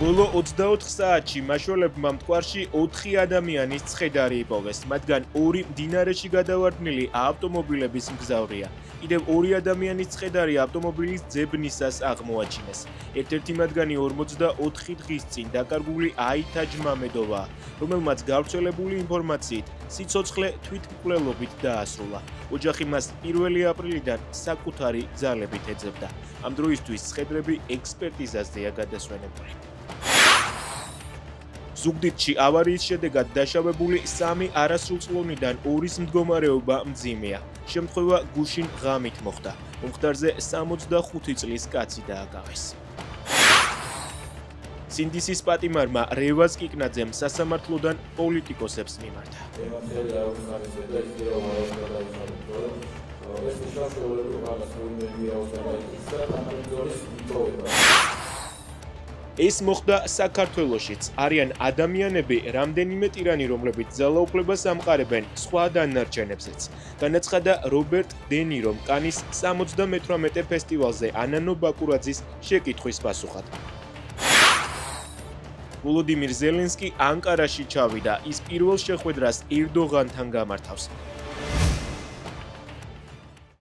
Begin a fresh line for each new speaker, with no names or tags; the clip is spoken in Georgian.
ბოლო 24 საათში მაშველებმა მტკვარში 4 ადამიანის ცხედარი იპოვეს, მათგან 2 მდინარეში გადავარდნილი ავტომობილების მგზავრია. კიდევ 2 ადამიანის ცხედარი ავტომობილის ძებნისას აღმოაჩინეს. ერთ-ერთი მათგანი 44 დღის წინ დაკარგული აითაჯ მამედოვაა, რომელმაც გავრცელებული ინფორმაციით სიცოცხლე თვითმკვლელობით დაასრულა. ოჯახი მას 1 აპრილიდან საკუთარი ძალებით ეძებდა. ამ დროისთვის ცხედრები ექსპერტიზაზეა გადასვენებული. ზუგდიდში ავარიის შედეგად დაშავებული 3 არასრულწლოვნიდან 2-ის მდგომარეობა მძიმეა. შემთხვევა გუშინ ღამით მოხდა. მომხდარზე 65 წლის კაცი დააკავეს. სინდისის პატიმარმა რევაზ კიკნაძემ სასამართლოდან პოლიტიკოსებს მიმართა. ეს მოხდა საქართველოშიც. არიან ადამიანები, რამდენიმე ტირანი, რომლებიც ძალაუფლებას ამყარებენ სხვა დანარჩენებზეც. განაცხადა რობერტ დე ნირომ კანის 78 ფესტივალზე ანანო ბაკურაძის შეკითხვის პასუხად. ვოლოდიმირ ზელენსკი ანკარაში ჩავიდა, ის პირველ შეხვედრას ერდოღანთან გამართავს.